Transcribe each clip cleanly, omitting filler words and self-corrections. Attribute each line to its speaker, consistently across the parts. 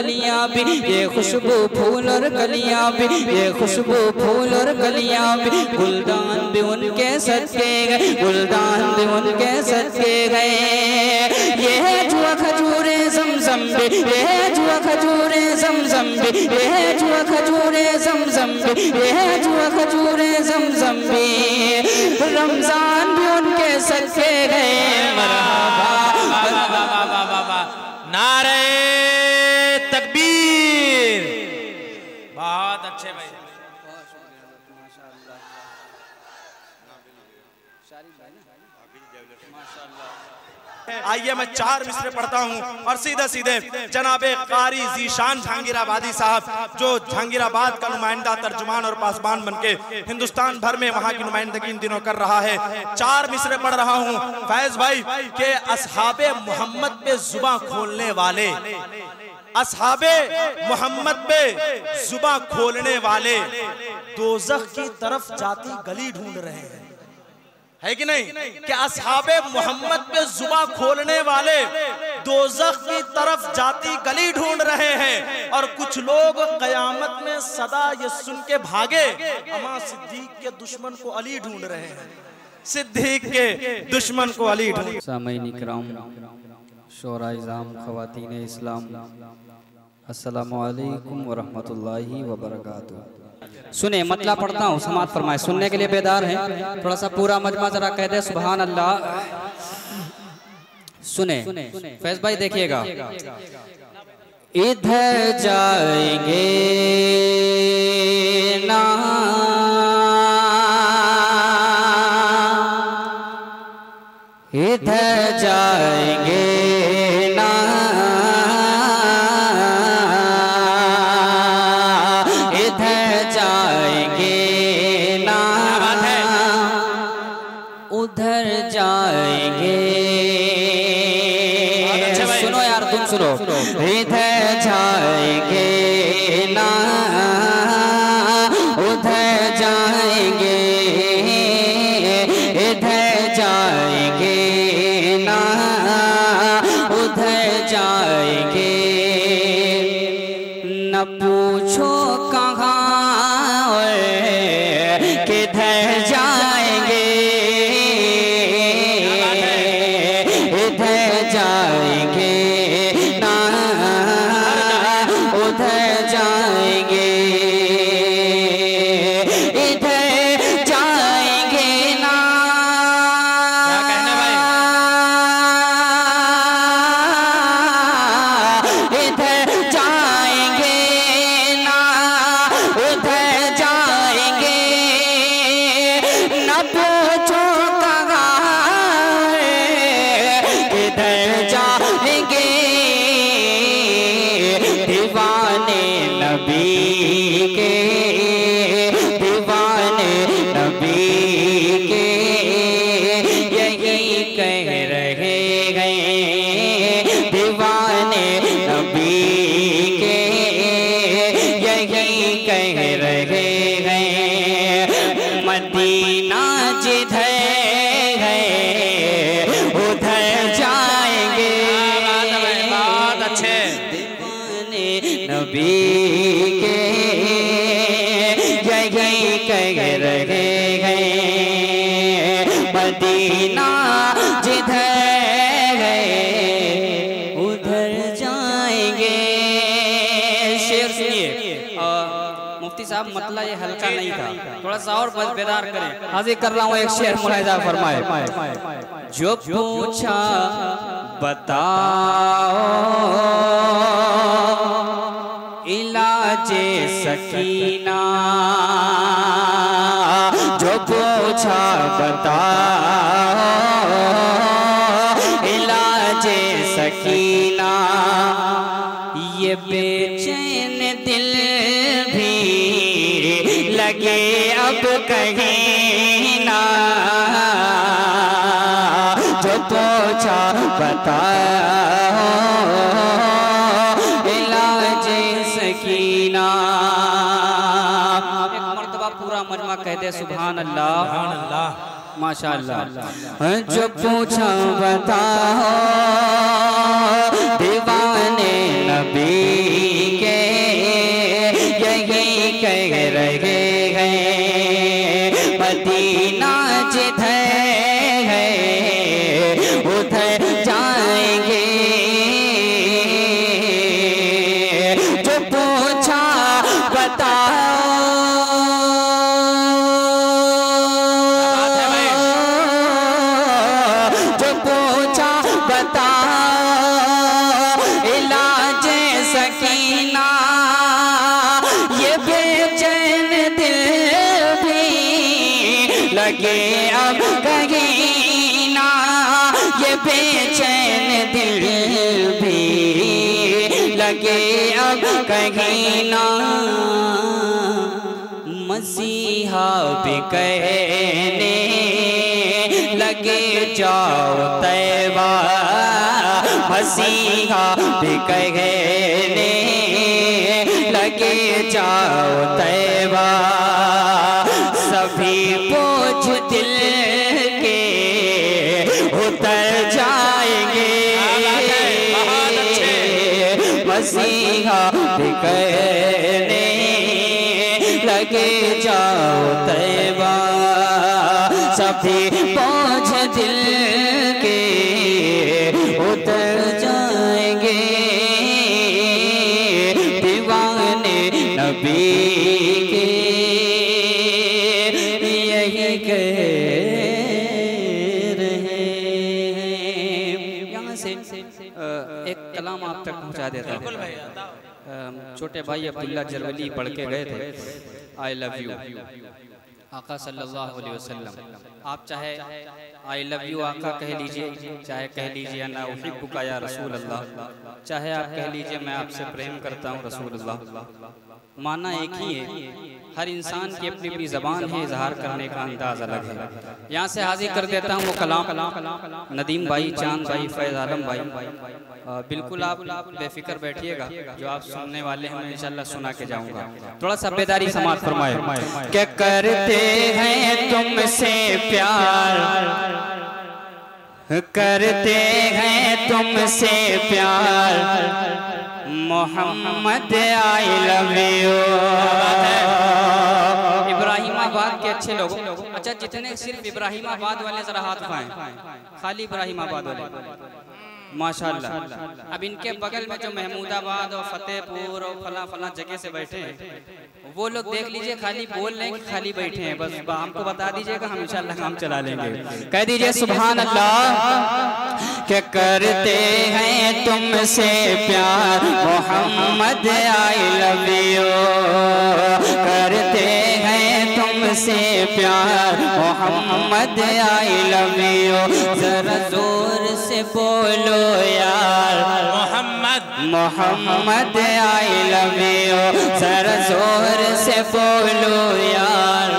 Speaker 1: कलियां भी, ये खुशबू फूल और कलियां भी, ये खुशबू फूल और कलियां भी, गुलदान भी उनके सदके गए, गुलदान भी उनके सदके गए। ये है जुआ खजूरे ज़मज़म भी, ये है जुआ खजूरे ज़मज़म भी, ये है जुआ खजूरे ज़मज़म भी, ये है जुआ खजूरे ज़मज़म भी, रमजान भी उनके सदके गए। मरहबा
Speaker 2: नारे तकबीर। बहुत अच्छे भाई। आइए मैं 4 मिसरे पढ़ता हूँ और सीधे सीधे जनाबे कारी ज़ीशान जहांगीराबादी साहब जो जहांगीराबाद का नुमाइंदा तर्जुमान और पासबान बनके हिंदुस्तान भर में वहाँ की नुमाइंदगी इन दिनों कर रहा है। 4 मिसरे पढ़ रहा हूँ फैज भाई के असहाबे मोहम्मद पे जुबां खोलने वाले, असहाबे मोहम्मद पे जुबां खोलने वाले दोज़ख की तरफ जाती गली ढूंढ रहे हैं, है कि नहीं? कि असहाबे मोहम्मद पे जुबां खोलने वाले दोज़ख की तरफ जाती गली ढूंढ रहे हैं। और कुछ लोग कयामत में सदा ये सुन के भागे, अमा सिद्दीक के दुश्मन को अली ढूंढ रहे हैं, सिद्दीक के दुश्मन को अली ढूंढ।
Speaker 1: सामईन इकराम, शोरा इज़ाम, ख़वातीन इस्लाम, अस्सलामु अलैकुम व रहमतुल्लाहि व बरकातुहू। सुने मतला पढ़ता हूँ, समात फरमाए। सुनने के लिए बेदार हैं? थोड़ा सा पूरा मजमा जरा कह दे सुभान अल्लाह। सुने फैज भाई देखिएगा। इधर जाएंगे ना, इधर जाएंगे ना, उधर जाएंगे। सुनो यार तुम सुनो। इधर जाएंगे ना, उधर जाएंगे, इधर जाएंगे ना, उधर जाएंगे। न पूछो कहाँ किधर जाएंगे, इधर जाएंगे ना, उधर जाएंगे, इधर जाएंगे ना। क्या कहने भाई? इधर जाएंगे ना, उधर जाएंगे, न पूछो दीवाने नबी के, दीवाने नबी के यही कह रहे हैं, दीवाने नबी के यही कह रहे हैं। मदीना जिधर है उधर जाएंगे। बहुत अच्छे। नबी के यही कह रहे हैं, मदीना जिधर है उधर जाएंगे। शेर सुनिए। मुफ्ती साहब मतलब ये हल्का नहीं था, थोड़ा सा और बेदार करें। हाजिर कर रहा हूँ एक शेर, मुलाहिजा फरमाए। जो पूछा बताओ इलाजे सकीना, जो पूछा बताओ इलाजे सकीना। ये बेचैन दिल भी लगे अब कहीं ना, जो पूछा बताओ इलाजे सकीना। एक मर्तबा पूरा मजमा कह दे सुभान अल्लाह, माशाअल्लाह। जो पूछा बताओ दीवाने नबी लगे अब कहीं ना मसीहा भी कहने लगे जाओ तैबा, मसीहा भी कहने लगे जाओ तैबा। सभी बोझ दिल के उतर जाएंगे, मसीहा भी कहने लगे जाओ तैबा। सभी बोझ दिल के उतर जाएंगे, दीवाने नबी के यही कह रहे हैं। यहाँ से एक कलाम आप तक पहुँचा देता हूँ। छोटे भाई अब्दुल्ला जरवली पढ़ के गए थे, आई लव यू आका सल्लल्लाहु अलैहि वसल्लम। आप चाहे आई लव यू आका कह लीजिए, चाहे कह लीजिए ना उहिब्बुका या रसूल अल्लाह, चाहे आप कह लीजिए मैं आपसे प्रेम करता हूँ रसूल अल्लाह, माना एक ही है। हर इंसान की अपनी अपनी ज़बान है, इजहार करने का अंदाज अलग है। यहाँ से हाजिर कर देता हूँ वो कलाम नदीम भाई, चांद भाई, फैज़ आलम भाई। बिल्कुल आप बेफिक्र बैठिएगा, जो आप सुनने वाले हैं मैं इंशाल्लाह सुना के जाऊंगा। थोड़ा सा बेदारी समाज फरमाए। क्या करते हैं तुमसे प्यार, करते हैं तुमसे प्यार, Mohammad I love you. Ibrahimabad के अच्छे लोग, अच्छा जितने सिर्फ इब्राहिमाबाद वाले जरा हाथ उठाएं, खाली इब्राहिमाबाद वाले माशाल्लाह। अब इनके बगल में जो महमूदाबाद और फतेहपुर और फला फला जगह से बैठे हैं, वो लोग देख लीजिए खाली बोल रहे हैं कि खाली बैठे हैं, बस हमको बता दीजिएगा, हम इंशाल्लाह काम चला लेंगे। कह दीजिए सुभान अल्लाह। क्या करते हैं तुमसे प्यार, मोहम्मद आई लव यू। करते हैं तुमसे प्यार, मोहम्मद आई लव यू। जरा जोर से बोलो यार, Mohammad Mohammad I love you. जरा जोर से बोलो यार।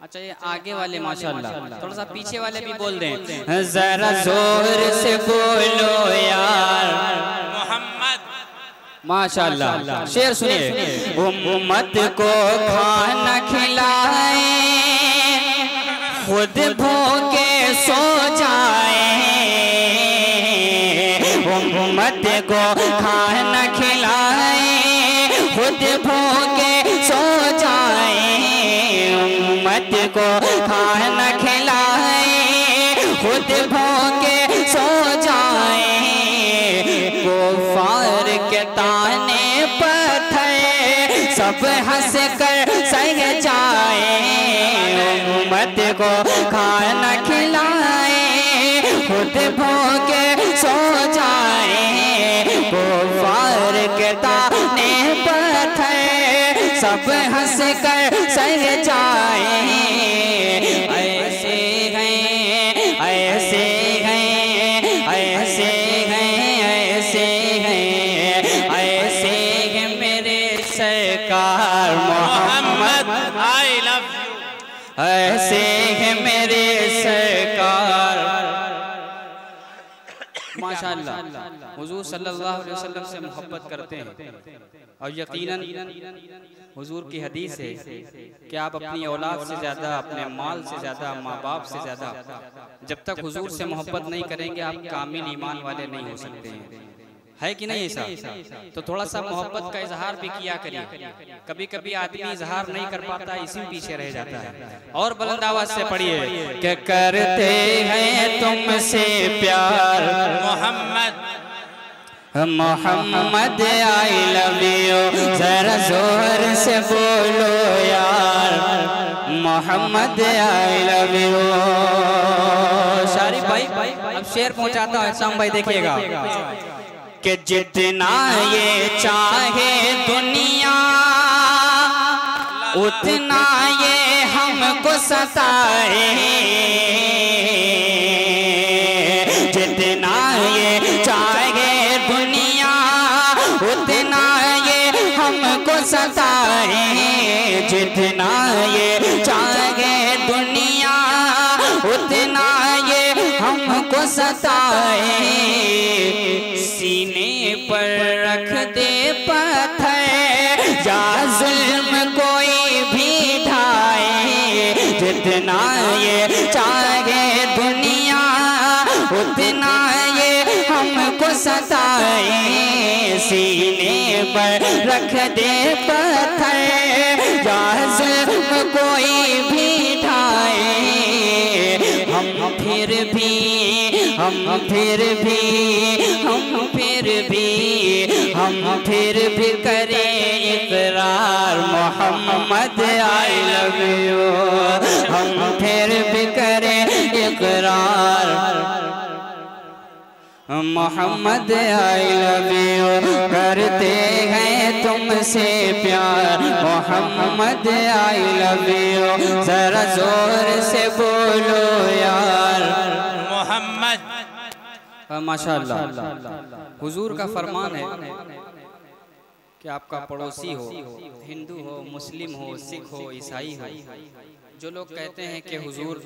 Speaker 1: अच्छा ये आगे वाले माशाल्लाह, थोड़ा सा पीछे वाले भी बोल दें, जरा जोर से बोलो यार मोहम्मद। माशाल्लाह शेर सुनिए। उम्मत को खाना खिलाए, खुद भूखे सो जाए। उम्मत को खाना खिलाए, खुद भूखे सो जाए। उम्मत को खाना खिलाए, खुद भूखे सो जाए। कुफार के ताने पत्थर सब हंस कर सह जाए। उम्मत को खाना खिलाए, खुद भूखे सो जाए। कुफार के ताने पत्थर सब हंस कर सह जाए। ऐसे हैं ऐसे हैं ऐसे हैं ऐसे हैं ऐसे हैं मेरे सरकार मोहम्मद आई लव यू। ऐसे हैं मेरे सरकार। माशाअल्लाह हुजूर सल्लल्लाहु अलैहि वसल्लम से मोहब्बत करते हैं, और यकीनन हुजूर की हदीस है कि आप अपनी औलाद से ज़्यादा, अपने माल से ज़्यादा, माँ बाप से ज़्यादा जब तक हुजूर से मोहब्बत नहीं करेंगे आप कामिल ईमान वाले नहीं हो सकते हैं। है कि नहीं ऐसा? तो थोड़ा सा मोहब्बत का इजहार भी किया करिए। कभी कभी आदमी इजहार नहीं कर पाता, इसी पीछे रह जाता है। और बुलंद आवाज से पढ़िए। क्या करते हैं तुमसे प्यार, Mohammad Mohammad I love you. जरा जोर से बोलो यार Mohammad I love you. Sharif भाई अब शेर पहुंचाता है, शाम भाई देखिएगा कि जितना ये चाहे दुनिया उतना ये हमको सताए। जितना ये चाहे सताए, जितना ये चाहे दुनिया उतना ये हमको सताए। सीने पर रख दे पत्थर या जुल्म कोई भी ढाए, जितना ये चाहे दुनिया उतना ये हमको सताए। सीने पर रख दे पत्थर या जुल्म कोई भी ढाए। हम फिर भी करें इकरार मोहम्मद आई लव यू। हम फिर भी करें इकरार मोहम्मद आई लव यू। करते हैं तुमसे प्यार मोहम्मद आई लव यू। जरा जोर से बोलो यार
Speaker 2: मोहम्मद।
Speaker 1: माशाअल्लाह, हुजूर का फरमान है कि आपका पड़ोसी हो, हिंदू हो, मुस्लिम हो, सिख हो, ईसाई हो, जो लोग कहते हैं कि हुजूर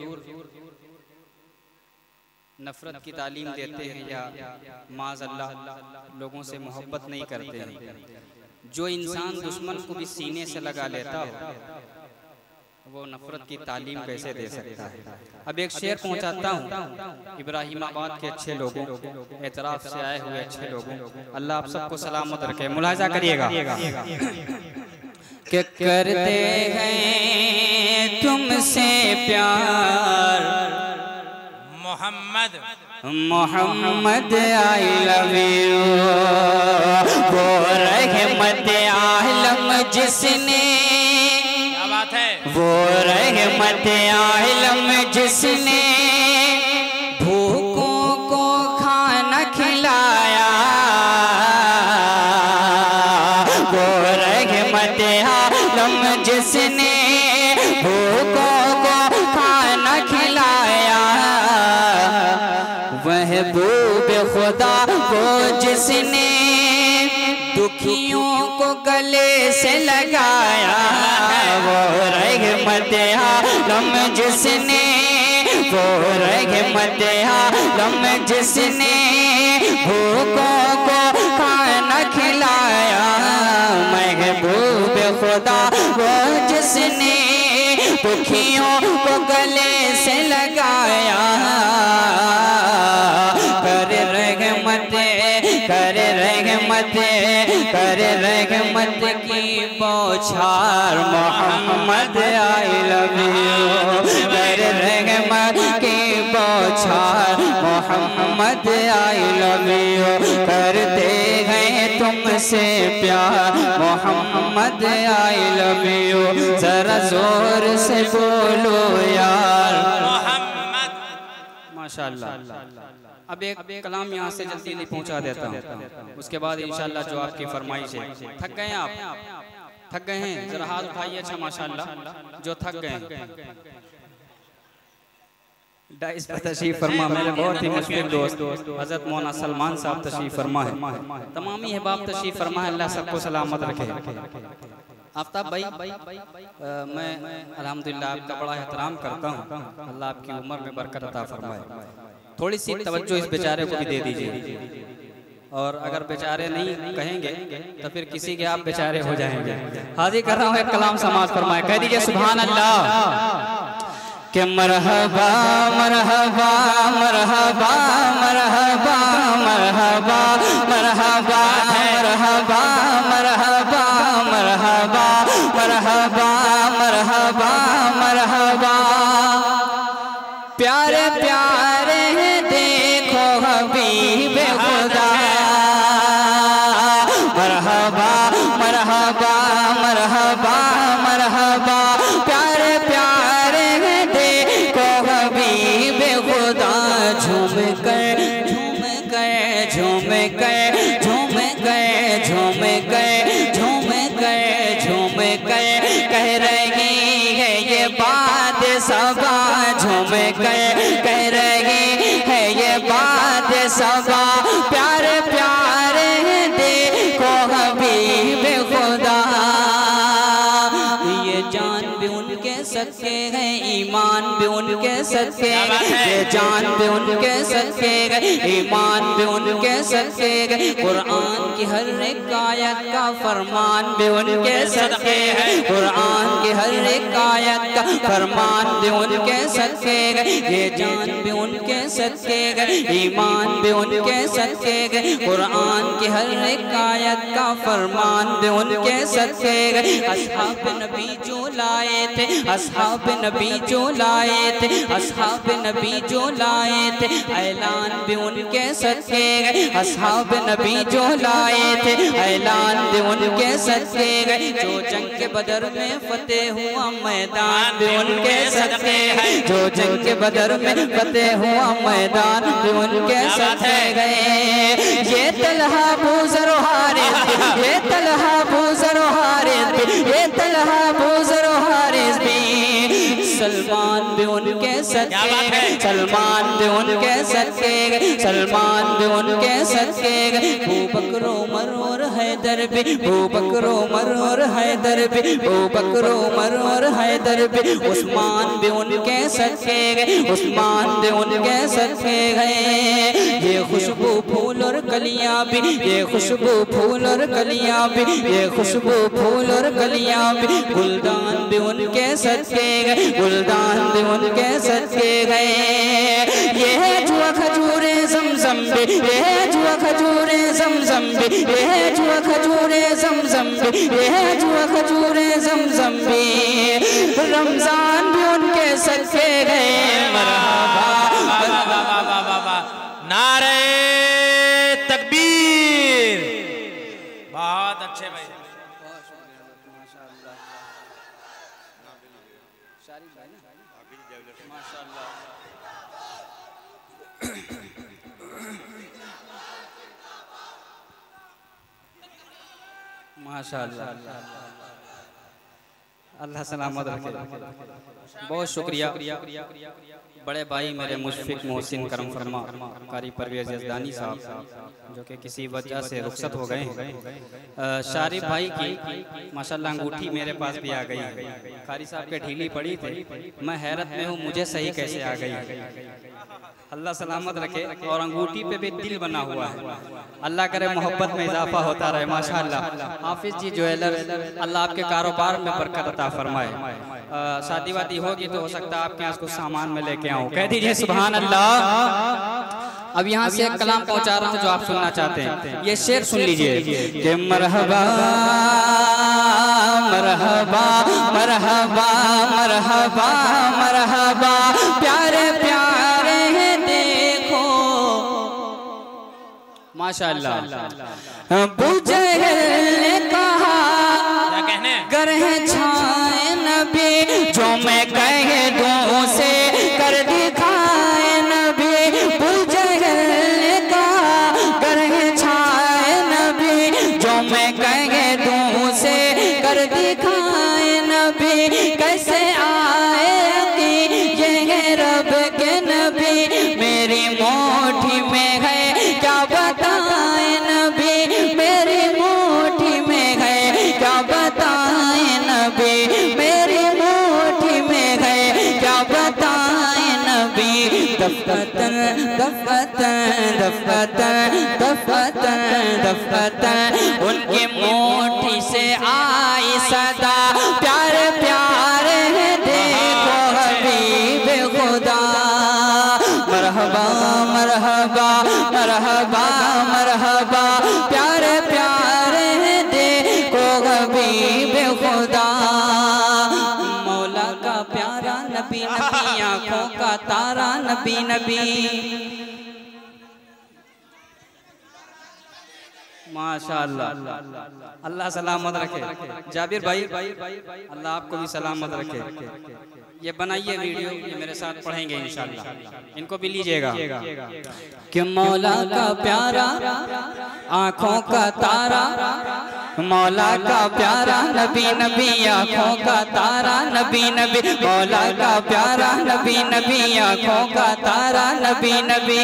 Speaker 1: नफरत की तालीम देते हैं या माज़अल्लाह लोगों से मोहब्बत नहीं करते हैं, जो इंसान दुश्मन को भी सीने से लगा लेता हो वो नफरत की तालीम कैसे दे सकता है। अब एक शेर पहुंचाता हूँ इब्राहिमाबाद के अच्छे लोगों, एतराफ़ से आए हुए अच्छे लोगों, अल्लाह आप सबको सलामत रखे। मुलाहिज़ा करिएगा कि करते हैं तुमसे प्यार
Speaker 2: Mohammad
Speaker 1: Mohammad I love you. वो रहमत आलम जिसने, वो रहमत आलम जिसने भूखों को खाना खिलाया, वो रहमत आलम जिसने भूखों को खाना खिलाया। महबूब खुदा वो जिसने दुखियों को गले से लगाया, वो रहमत आलम जिसने, वो रहमत आलम जिसने भूखों को खाना खिलाया। महबूब खुदा वो जिसने दुखियों को गले से लगाया। कर रहमत की बौछार मोहम्मद आई लव यू। कर रहमत की बौछार मोहम्मद आई लव यू। करते हैं तुमसे प्यार मोहम्मद आई लव यू। जरा जोर से बोलो यार मोहम्मद। माशाअल्लाह। अब एक कलाम यहाँ से जल्दी नहीं पहुँचा देता हूँ, उसके बाद इंशाल्लाह जो आपकी फरमाइश है। थक गए आप? थक गए हैं? जरा हाथ उठाइए। अच्छा माशाल्लाह, जो थक गए डाइस पर तशरीफ फरमा। मेरे बहुत ही मशहूर दोस्त हज़रत मौलाना सलमान साहब तशरीफ फरमा है, तमामी अहबाब तशरीफ फरमा है। अल्लाह सबको सलामत रखे। आफ्ताब भाई, मैं अल्हम्दुलिल्लाह आपका बड़ा एहतराम करता हूँ, अल्लाह आपकी उम्र में बरकत अता फरमाए। थोड़ी सी तवज्जो इस बेचारे को भी दे दीजिए, और अगर बेचारे नहीं कहेंगे तो फिर किसी के आप बेचारे हो जाएंगे। हाजिर कर रहा हूँ एक कलाम समाज फरमाए। कह दीजिए सुभान अल्लाह के मरहबा मरहबा मरहबा मरहबा मरहबा मरहबा मरहबा मरहबा मरहबा मरहबा मरहबा मरहबा। प्यारे प्यारे देखो हबीब खुदा, मरहबा मरहबा मरहबा मरहबा। प्यारे प्यारे देखो हबीब खुदा। झूम गए झूम गए झूम गए झूम गए झूम गए झूम गए झूम गए। कह रही है ये बात सबा, झूम गए कह रही है ये बात सबा। प्यारे प्यारे देखो हबीब खुदा। भी उनके सदके गए, ये जान भी उनके सदके गए, ईमान भी उनके सदके गए, कुरान की हर एक आयत का फरमान भी उनके सदके गए, कुरान की हर एक आयत का फरमान भी उनके सदके गए, ये जान भी उनके सदके गए, ईमान भी उनके सदके गए, कुरान की हर एक आयत का फरमान भी उनके सदके गए। अस्हाब नबी जो लाए थे, अस्हाब नबी जो लाए थे, अस्हाब नबी जो लाए थे, ऐलान भी उनके सदके गए, अस्हाब नबी जो लाए थे, ऐलान भी उनके सदके गए, जो जंग के बदर में फतेह हुआ मैदान भी उनके सदके गए, जो जंग के बदर में फतेह हुआ मैदान भी उनके सदके गए। ये तलहा बूज़र हारिस, ये तलहा बूज़र हारिस, ये तलहा बूज़र हारिस भी, सलमान भी उनके सदके गए, सलमान भी उनके सदके गए, सलमान भी उनके सदके गए। अबू बकर उमर और हैदर भी, अबू बकर उमर और हैदर भी, अबू बकर उमर और हैदर भी, उस्मान भी उनके सदके गए, उस्मान भी उनके सदके गए। ये खुशबू फूल और कलियां भी, ये खुशबू फूल और कलियां भी, ये खुशबू फूल और कलियां भी, गुलदान भी उनके सदके गए, गुलदान भी उनके सदके गए। ये है जुआ खजूरे ज़मज़म भी, ये है जुआ खजूरे ज़मज़म भी, ये है जुआ खजूरे ज़मज़म भी, ये है जुआ खजूरे ज़मज़म भी, रमजान भी उनके सदके गए। मरहबा मरहबा,
Speaker 3: नारे तकबीर। बहुत अच्छे भाई,
Speaker 1: माशाअल्लाह, अल्लाह सलामत रखे। बहुत शुक्रिया बड़े भाई मेरे मुशफिक मोहसिन करम फरमा कारी परवेज़ यज़दानी साहब, जो कि किसी वजह से रुखसत हो गए हैं। शारिफ भाई की माशाअल्लाह अंगूठी मेरे पास भी आ गई, कारी साहब के ढीली पड़ी थी, मैं हैरत में हूँ मुझे सही कैसे आ गई। अल्लाह सलामत रखे। और अंगूठी पे भी दिल बना हुआ है, अल्लाह करे मोहब्बत में इजाफा होता रहे। माशाअल्लाह हाफिज जी ज्वेलर, अल्लाह आपके कारोबार में बरकत अता फरमाए। शादी वादी होगी तो हो सकता है आपके यहाँ कुछ सामान में लेके आऊँ, कह दीजिए सुभान अल्लाह। अब यहाँ से एक कलाम पहुँचा रहा हूँ जो आप सुनना चाहते हैं, ये शेर सुन लीजिए कि मरहबा मरहबा मरहबा मरहबा मरहबा, प्यारे प्यारे देखो माशाअल्लाह। अबू जहल ने कहा गर है छाए नबी, जो मैं कह दूं से कर दिखाए नबी। अबू जहल ने कहा गर है छाए नबी, जो मैं कह दूं से कर दिखाए नबी। कैसे आए कि ये है रब के नबी, मेरी मोठी में है क्या बताए नबी, मेरी मोठी में है क्या बताए नबी, मेरी मोठी में है क्या बताए नबी। दफतन दफतन दफतन दफतन दफतन, उनकी मोठी से आई सदा, प्यारे प्यारे देखो हबीब खुदा। मरहबा मरहबा मरहबा मरहबा, प्यारे प्यारे देखो हबीब खुदा। मौला का प्यारा नबी नबी, आँखों का तारा नबी नबी। माशाअल्लाह, अल्लाह सलामत रखे। जाबिर भाई अल्लाह आपको भी सलामत रखे। ये बनाइए वीडियो, ये मेरे साथ पढ़ेंगे इंशाअल्लाह, इनको भी लीजिएगा। कि मौला का प्यारा आँखों का तारा मौला का प्यारा नबी नबी आँखों का तारा नबी नबी, मौला का प्यारा नबी नबी आँखों का तारा नबी नबी,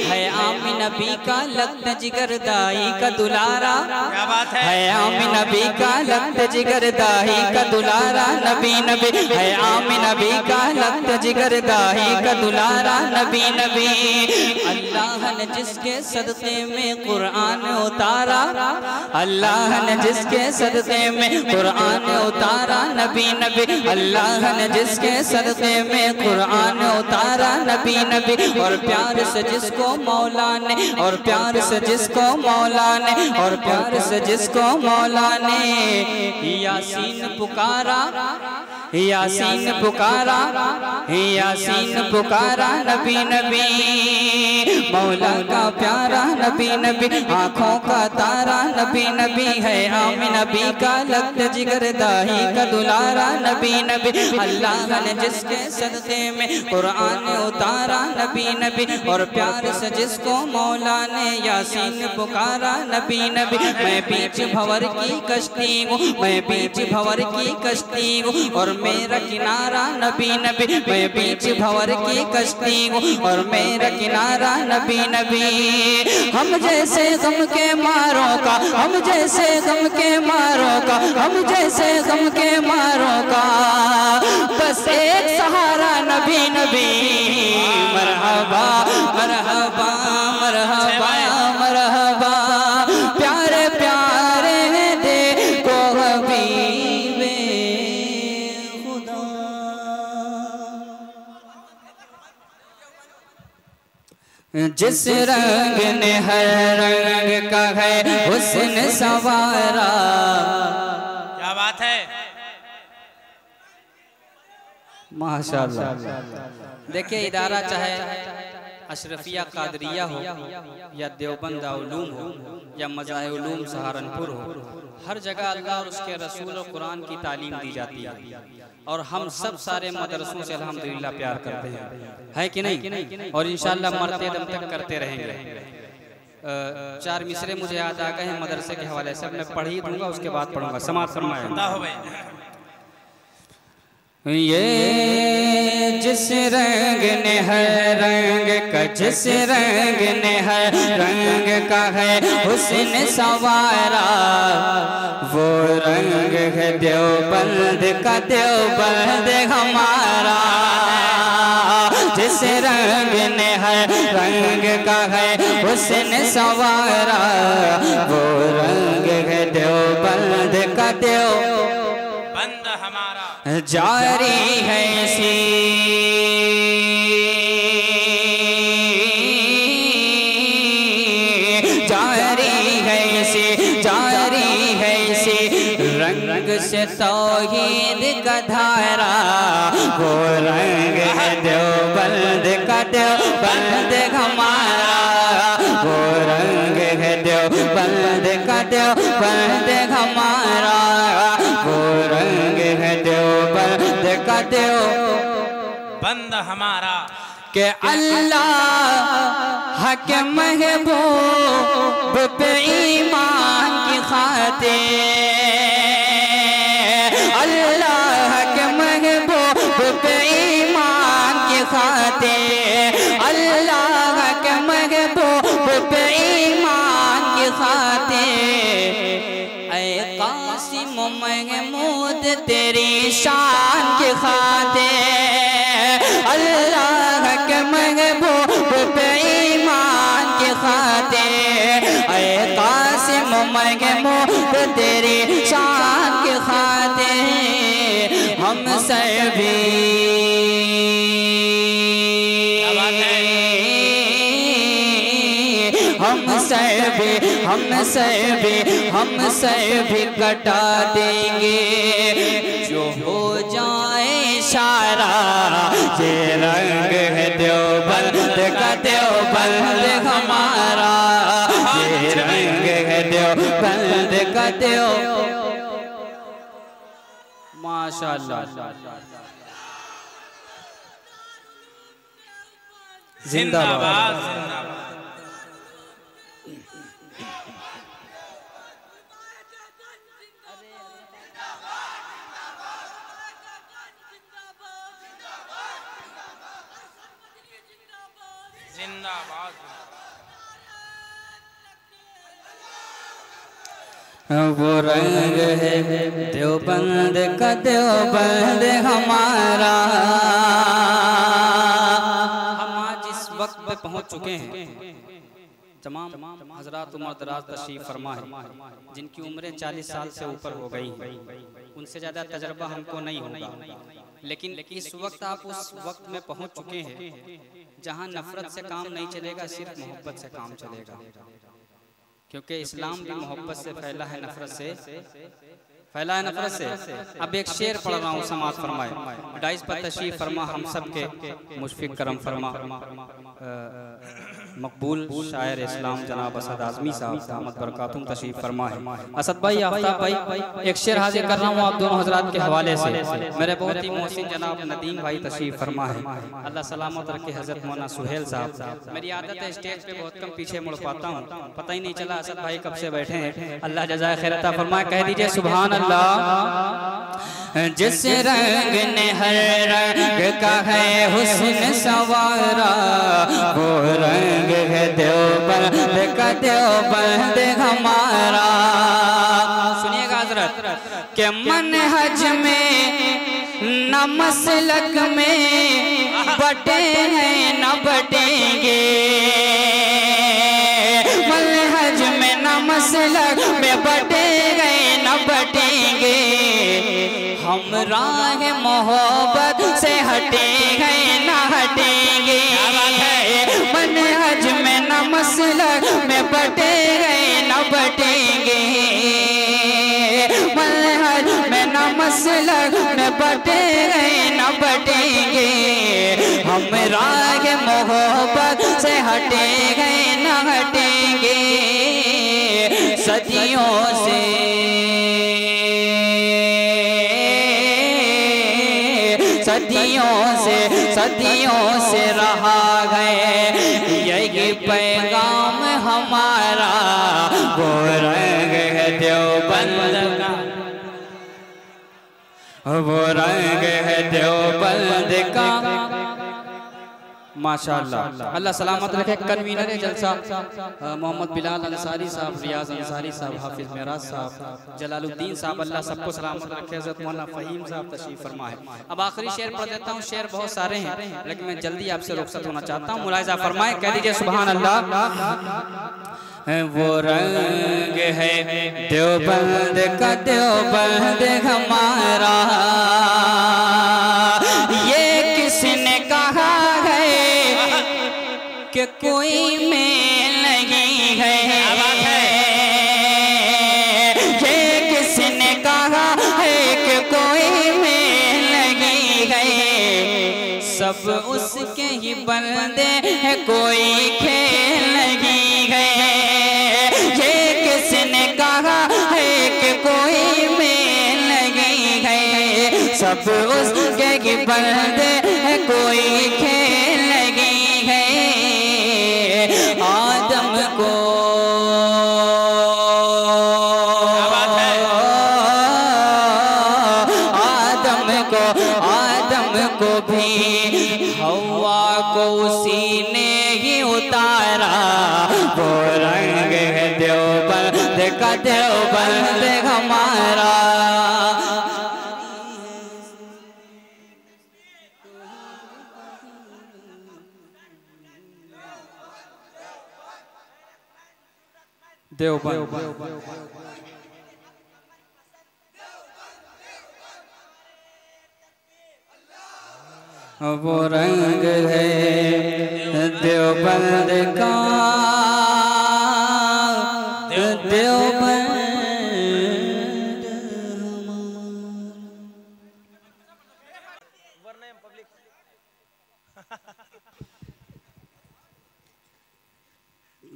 Speaker 1: है आमी नबी का लख्त जिगर दाई का दुलारा,
Speaker 3: क्या बात है
Speaker 1: आमी नबी का लख्त जिगर दाई का दुलारा नबी नबी, है आमी नबी का लख्त जिगर दाई का दुलारा नबी नबी। अल्लाह ने जिसके सदक़े में कुरान उतारा, अल्लाह ने जिसके सदक़े में कुरान उतारा नबी नबी, अल्लाह ने जिसके सदक़े में कुरान उतारा नबी नबी, और प्यार से जिसको मौला ने, और प्यार से जिसको मौला ने, और प्यार से जिसको मौला ने यासीन पुकारा, यासीन पुकारा, यासीन पुकारा नबी नबी, मौला का प्यारा नबी नबी आँखों का तारा नबी नबी, है आमी नबी का लख्त जिगर दाही का दुलारा नबी नबी, अल्लाह ने जिसके सदक़े में कुरान उतारा नबी नबी, और प्यार से जिसको मौला ने यासीन पुकारा नबी नबी। मैं बीच भंवर की कश्ती हूँ, मैं बीच भंवर की कश्ती हूँ, और मेरा किनारा नबी नबी, मैं बीच भंवर की कश्ती हूँ, और मेरा किनारा नबी नबी। हम जैसे गम के मारों का, हम जैसे गम के मारों का, हम जैसे गम के मारों का बस एक सहारा नबी नबी। मरहबा मरहबा मरहबा मरहबा, प्यारे प्यारे देखो हबीबे खुदा। जिस रंग ने हर रंग का है हुस्न सवारा,
Speaker 3: क्या बात है
Speaker 1: माशाअल्लाह। देखिए इदारा चाहे अशरफिया कादरिया हो या देवबंद उलूम हो या मज़ाहिर उलूम सहारनपुर हो, हर जगह अल्लाह और उसके रसूल और कुरान की तालीम दी जाती है, और हम सब सारे मदरसों से अल्हम्दुलिल्लाह प्यार करते हैं, है कि नहीं? और इंशाअल्लाह मरते दम तक करते रहेंगे। चार मिसरे मुझे याद आ गए हैं मदरसे के हवाले से, मैं पढ़ ही दूंगा, उसके बाद पढ़ूंगा। समाज फरमाए। ये जिस रंग ने हर रंग का, जिस रंग ने हर रंग का है हुस्न सवारा, वो रंग है देवबंद का, देवबंद हमारा। जिस रंग ने हर रंग का है हुस्न सवारा, वो रंग है देवबंद का, देवबंद
Speaker 3: हमारा।
Speaker 1: जारी है सी जारी है सी जारी है सी रंग से तौहीद का धारा, वो रंग है देवबंद का, देवबंद हमारा। वो रंग है देवबंद का, देवबंद हमारा। वो रंग है देवबंद का, देवबंद हमारा। के अल्लाह के महबूब पे ईमान की खातिर, अल्लाह के महबूब पे ईमान की खातिर, अल्लाह के महबूब पे ईमान की खातिर, ऐ कासिम महमूद तेरी शान की खातिर, अल्लाह के महबूब पे ईमान की खातिर, ऐ कासिम महमूद तेरी शान की खातिर, हम सभी हम सभी कटा देंगे जो हो जाए इशारा। ये रंग है देवबंद का, देवबंद हमारा। ये रंग है देवबंद का, देव माशाअल्लाह। जिंदाबाद।
Speaker 3: जिंदाबाद।
Speaker 1: वो रंग है देवबंद का देवबंद हमारा। हम आज इस वक्त पे पहुंच चुके हैं, तमाम हजरात उम्र दराज तशरीफ फरमा है, जिनकी उम्रें 40 साल से ऊपर हो गई हैं। उनसे ज़्यादा तजर्बा हमको नहीं होगा, लेकिन इस वक्त आप उस वक्त में पहुंच चुके हैं जहां नफरत से काम नहीं चलेगा, सिर्फ मोहब्बत से काम चलेगा। क्योंकि इस्लाम भी मोहब्बत से फैला है, नफरत से फैला है, नफरत से। अब एक शेर पढ़ रहा हूँ, समाज फरमाए। डाइस पर तशरीफ फरमा, हम सब के मुशफिक करम फरमा, मकबूल शायर इस्लाम जनाब असद आज़मी साहब दामत बरकातुहुम तशरीफ फरमा है। असद भाई, आफ्ताब भाई, एक शेर हाजिर कर रहा हूँ आप दोनों हजरात के हवाले से। मेरे बहुत ही मोहसिन जनाब नदीम भाई तशरीफ फरमा है, अल्लाह सलामत रखे। हजरत मौलाना सुहेल साहब, मेरी आदत है स्टेज पे बहुत कम पीछे मुड़ पाता हूँ, पता ही नहीं चला असद भाई कब से बैठे हैं। अल्लाह जज़ाए खैर अता फरमाए। कह दीजिए सुभान अल्लाह। जिस रंग ने हर रंग का है हुस्न सवारा, वो रंग है देवबंद का देवबंद हमारा। सुनिएगा हजरत के मनहज में न मसलक में बटे हैं न बटेंगे, मनहज में न मसलक में बटे गए न बटेंगे। हम राह मोहब्बत से हटे गए न हटेंगे। मनहज में न मसलक में बटे गए न बटेंगे, मनहज में न मसलक में बटे गए न बटेंगे। हम राह मोहब्बत से हटे गए न हटेंगे। सदियों से सदियों से रहा गए यही पैगाम हमारा। वो रंग है देवबंद का, वो रंग है देवबंद का। माशाअल्लाह, अल्लाह सलामत रखे। कन्वीनर जलसा मोहम्मद बिलाल अंसारी साहब, रियाज अंसारी साहब, हाफिज मेराज साहब, जलालुद्दीन साहब, अल्लाह सबको सलामत रखे। हज़रत मौलाना फ़हीम साहब तशरीफ फरमा है। अब आखिरी शेर पढ़ देता हूँ, शेर बहुत सारे हैं लेकिन मैं जल्दी आपसे रुखसत होना चाहता हूँ। मुलाहिज़ा फरमाए, कह दीजिए सुभान अल्लाह। वो रंग है देवबंद का देवबंद हमारा, ये किसने कहा कि कोई मेल नहीं है, ये किसने कहा है कि कोई मेल नहीं है। सब उसके ही बंदे हैं, कोई खेल नहीं है। ये किसने कहा है कि कोई मेल नहीं है। सब उसके ही बंदे हैं, कोई खेल नहीं है। आदम को भी हवा को उसी ने ही उतारा। वो रंग है देवबंद का देवबंद हमारा। देवबंद वो रंग है देवबंद का देवबंद।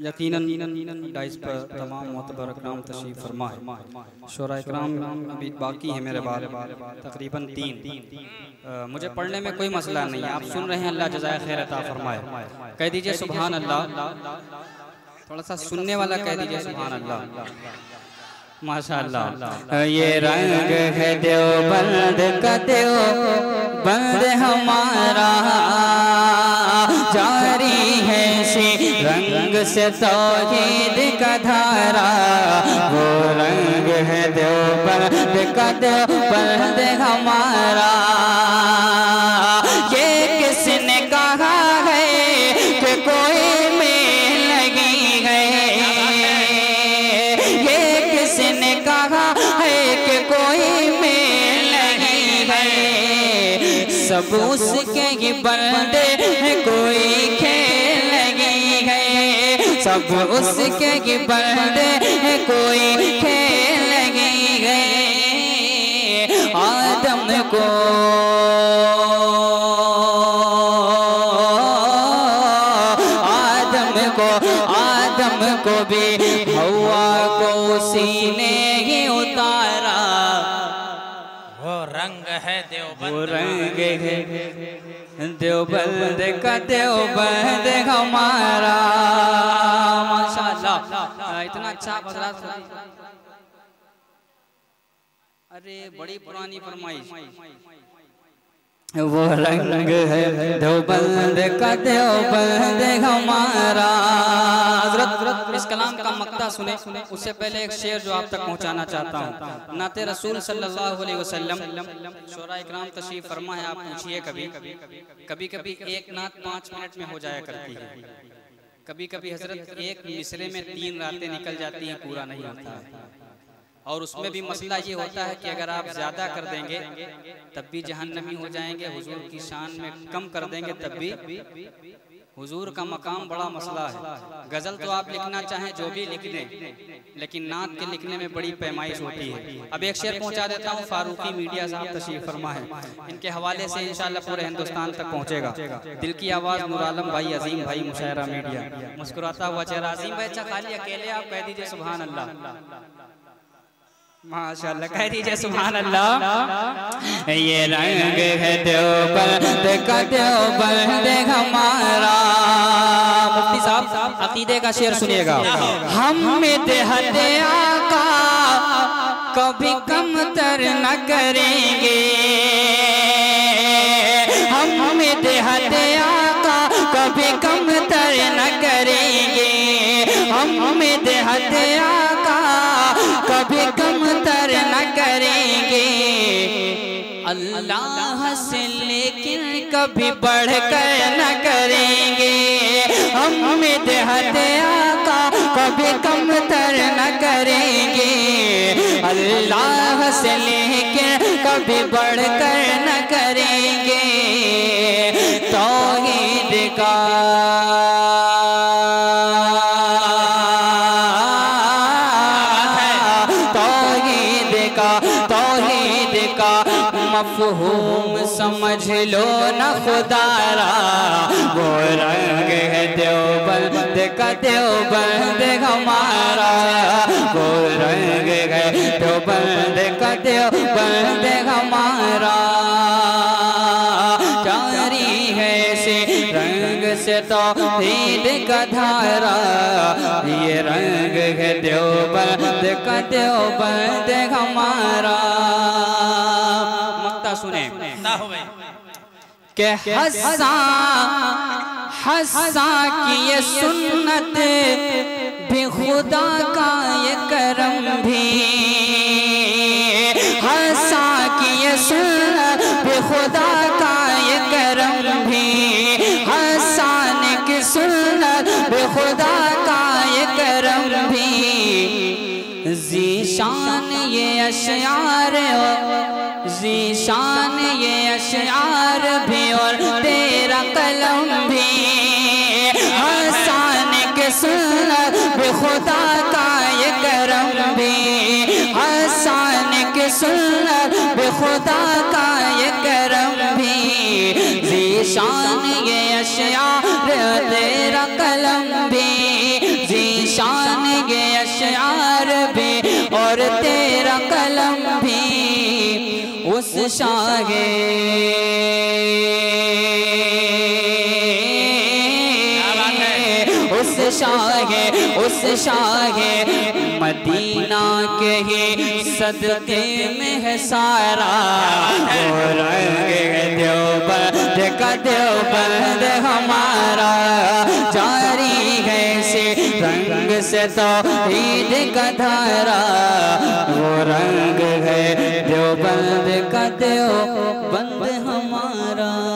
Speaker 1: यकीनन डाइस पर तमाम मोतबर इकराम तशरीफ फरमा है। शोरा इकराम अभी बाकी है मेरे बाद तकरीबन 3। मुझे पढ़ने में कोई मसला नहीं है, आप सुन रहे हैं, अल्लाह जज़ाए खैर अता फरमाए। कह दीजिए सुभान अल्लाह। थोड़ा सा सुनने वाला कह दीजिए सुभान अल्लाह। माशाअल्लाह। ये रंग है देवबंद का देवबंद हमारा, जारी है से तौहीद का धारा, वो रंग है देवबंद का देवबंद हमारा। ये किसने कहा है कि कोई में लगी है, ये किसने कहा है कि कोई में लगी है, सब उसके ही बंदे कोई खेल लगी है, सब उसके ही बंदे कोई खेल लगी है। आदम को आदम को भी हवा को उसी ने ही उतारा,
Speaker 3: वो रंग है देवबंद,
Speaker 1: वो रंग है देवबंद का देवबंद हमारा। माशाअल्लाह, इतना अच्छा बदला। अरे बड़ी पुरानी फरमाइश। वो रंग है देवबंद का देवबंद हमारा। हज़रत इस कलाम का मक्ता सुने, उससे पहले एक शेर जो आप तक पहुंचाना चाहता हूँ। नाते रसूल सल्लल्लाहु अलैहि वसल्लम, शोरा इकराम तशरीफ फरमा है। आप पूछिए, कभी कभी एक नात 5 मिनट में हो जाया करती है, कभी कभी हजरत एक मिसरे में 3 रातें निकल जाती हैं, पूरा नहीं होता है। और उसमें भी मसला ये होता है कि अगर आप ज़्यादा कर देंगे तब भी जहन्नमी हो जाएंगे, हुजूर की शान में कम कर देंगे तब भी हुजूर का मकाम बड़ा मसला है। गज़ल तो आप लिखना चाहें जो भी लिख दें, लेकिन नात के लिखने में बड़ी पैमाइश होती है। अब एक शेर पहुंचा देता हूं, फारूकी मीडिया साहब तशरीफ फरमा है, इनके हवाले से इंशाल्लाह पूरे हिंदुस्तान तक पहुंचेगा। दिल की आवाज़ नूर आलम भाई, अजीम भाई, मुशायरा मीडिया, मुस्कुराता हुआ चेहरा। अजीम भाई अच्छा खाली अकेले आप कह दीजिए सुभान अल्लाह, माशाअल्लाह कह दीजिए सुभान अल्लाह। ये रंग है देवबंद का देवबंद हमारा। मुफ्ती साहब अकीदे का शेर सुनिएगा। हम देहत आका कभी कमतर न करेंगे, हम देहत आका कभी कमतर न करेंगे, हम देहत आका कभी कमतर न करेंगे। अल्लाह से लेकिन कभी बढ़कर न करेंगे, हम देहत आका कभी कमतर न करेंगे। अल्लाह से लेकिन कभी बढ़कर न करेंगे। तौहीद का मफ़हूम समझ लो न खुदारा, वो रंग है देवबंद का देवबंद हमारा, वो रंग है देवबंद का देवबंद हमारा। जारी है से रंग से तौहीद का धारा, ये रंग है देवबंद का देवबंद हमारा। सुने के हस्सा हस्सा की ये सुन्नत भी खुदा का ये करम भी, हस्सा की ये सुन्नत भी खुदा का ये करम भी, हस्सान की सुन्नत भी खुदा का ये करम भी। ज़ीशान ये अशयार ज़ीशान ये अशयार भी और तेरा कलम भी, हसान के सुन्नत भी खुदा का ये करम भी, हसान के सुन्नत भी खुदा का ये करम भी। ज़ीशान ये अशयार तेरा कलम भी, ज़ीशान ये अशयार भी और तेरा कलम भी। उस शाहे उस शाहे मदीना के ही सदके में है सारा, वो रंग है देवबंद का देवबंद हमारा। जारी है से रंग से तौहीद का धारा, वो रंग है देवबंद का देवबंद हमारा।